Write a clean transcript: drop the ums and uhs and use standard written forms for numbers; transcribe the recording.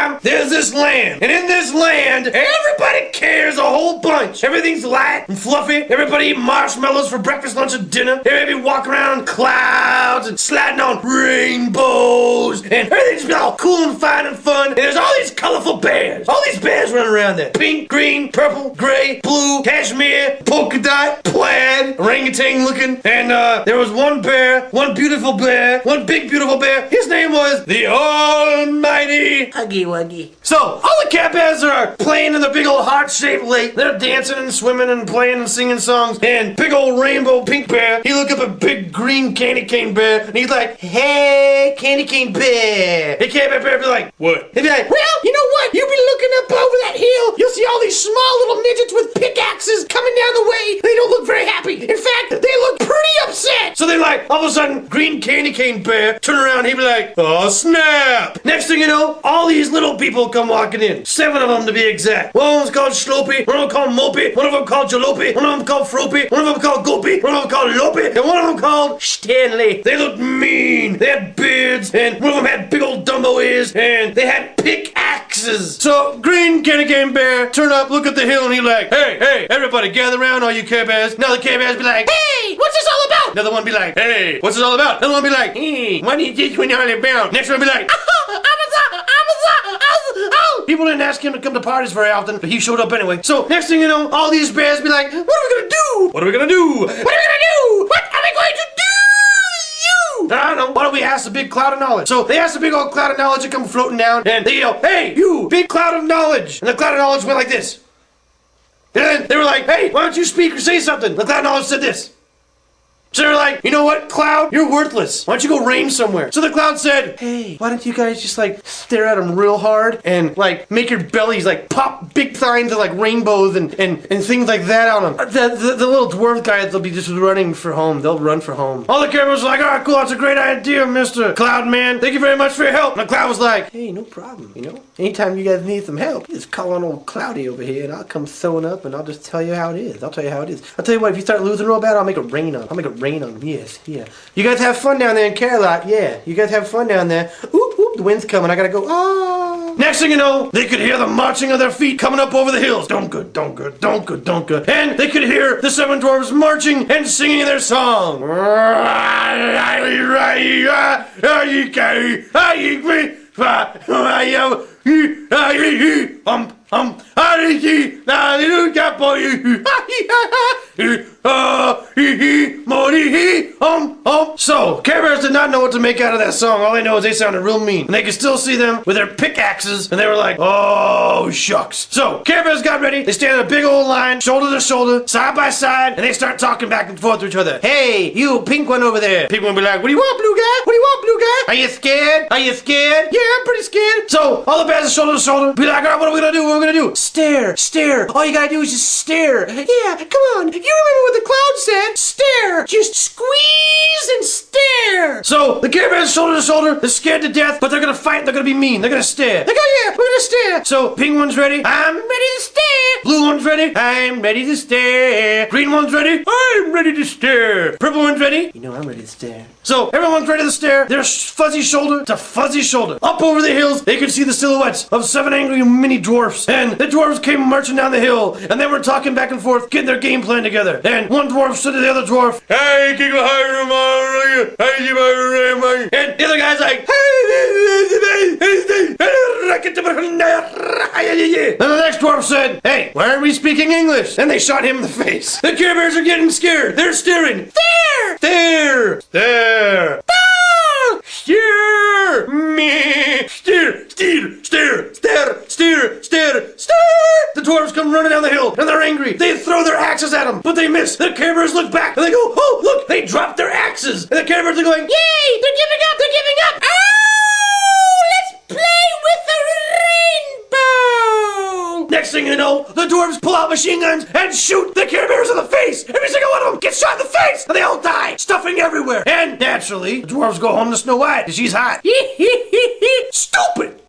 time, there's this land. And in this land, everybody cares a whole bunch. Everything's light and fluffy. Everybody eat marshmallows for breakfast, lunch, and dinner. Everybody walk around clouds and sliding on rainbows. And everything's all cool and fine and fun. And there's all these colorful bears. All these bears running around there. Pink, green, purple, gray, blue, cashmere, polka dot, plaid, orangutan looking. And there was one bear, one beautiful bear, one big beautiful bear. His name was the Almighty Huggy Wuggy. So, all the cat bears are playing in the big old heart-shaped lake. They're dancing and swimming and playing and singing songs. And big old rainbow pink bear, he looked up at big green candy cane bear, and he's like, hey, candy cane bear. Hey, candy cane bear be like, what? He'd be like, well, you know what? You be looking up over that hill. You'll see all these small little midgets with pickaxes coming down the way. They don't look very happy. In fact, they look pretty upset. So they like, all of a sudden, green candy cane bear turn around, he'd be like, oh, snap. Next thing you know, all these little people come walking in. 7 of them to be exact. One of them's called Slopey, one of them called Mopey, one of them called Jalopy, one of them called Fropey, one of them called Gopey, one of them called Lopey, and one of them called Stanley. They looked mean. They had beards, and one of them had big old Dumbo ears, and they had pickaxes. So, green candy cane bear turn up, look at the hill, and he like, hey, everybody gather around, all you Care Bears. Now the Care Bears be like, hey, what's this all about? Another one be like, hey, what's this all about? Another one be like, hey, what is this one all about? Next one be like, people didn't ask him to come to parties very often, but he showed up anyway. So, next thing you know, all these bears be like, what are we gonna do? What are we gonna do? What are we gonna do? What are we going to do? I don't know. Why don't we ask the big cloud of knowledge? So, they asked the big old cloud of knowledge to come floating down, and they yell, hey, you, big cloud of knowledge. And the cloud of knowledge went like this. And then they were like, hey, why don't you speak or say something? The cloud of knowledge said this. So they're like, you know what, Cloud? You're worthless. Why don't you go rain somewhere? So the Cloud said, hey, why don't you guys just like stare at them real hard and like make your bellies like pop big signs of like rainbows and things like that on them. The little dwarf guys, they'll be just running for home. They'll run for home. All the cameras were like, all right, cool, that's a great idea, Mr. Cloud Man. Thank you very much for your help. And the Cloud was like, hey, no problem, you know? Anytime you guys need some help, just call on old Cloudy over here and I'll come sewing up and I'll just tell you how it is. I'll tell you how it is. I'll tell you what, if you start losing real bad, I'll make it rain on. I'll make it rain on. Yes, yeah. You guys have fun down there in Care-a-Lot. Yeah, you guys have fun down there. Oop, oop, the wind's coming. I gotta go. Oh. Next thing you know, they could hear the marching of their feet coming up over the hills. Don't good, don't good, don't good, don't good. And they could hear the 7 dwarves marching and singing their song. So, Care Bears did not know what to make out of that song. All they know is they sounded real mean. And they could still see them with their pickaxes, and they were like, oh, shucks. So, Care Bears got ready. They stand in a big old line, shoulder to shoulder, side by side, and they start talking back and forth to each other. Hey, you pink one over there. Pink one be like, what do you want, blue guy? What do you want, blue guy? Are you scared? Are you scared? Yeah, I'm pretty scared. So, all the bears are shoulder to shoulder, be like, all right, what are we gonna do? What are we gonna do? Stare, stare. All you gotta do is just stare. Yeah, come on. You remember what the Cloud said? Stare. Just squeeze and stare. So, the Care Bears shoulder to shoulder, they're scared to death, but they're gonna fight, they're gonna be mean, they're gonna stare. Like, oh yeah, we're gonna stare. So, pink one's ready, I'm ready to stare. Blue one's ready, I'm ready to stare. Green one's ready, I'm ready to stare. Purple one's ready, you know I'm ready to stare. So, everyone's ready to stare, they're fuzzy shoulder to fuzzy shoulder. Up over the hills, they could see the silhouettes of 7 angry mini dwarfs. And the dwarfs came marching down the hill, and they were talking back and forth, getting their game plan together. And one dwarf said to the other dwarf, hey, and the other guy's like, and the next dwarf said, hey, why aren't we speaking English? And they shot him in the face. The Care Bears are getting scared. They're staring. There! There! There! Steer! Me! Steer! Steer! Steer! Steer! Steer! Steer! Steer! The dwarves come running down the hill, and they're angry. They throw their axes at them, but they miss. The Care Bears look back, and they go, oh, look, they dropped their axes. And the Care Bears are going, yay! They're giving up! They're giving up! Oh! Let's play with the rainbow! Next thing you know, the dwarves pull out machine guns and shoot the Care Bears in the face. Every single one of them gets shot in the face, and they all die, stuffing everywhere. And naturally, the dwarves go home to Snow White, because she's hot. Stupid!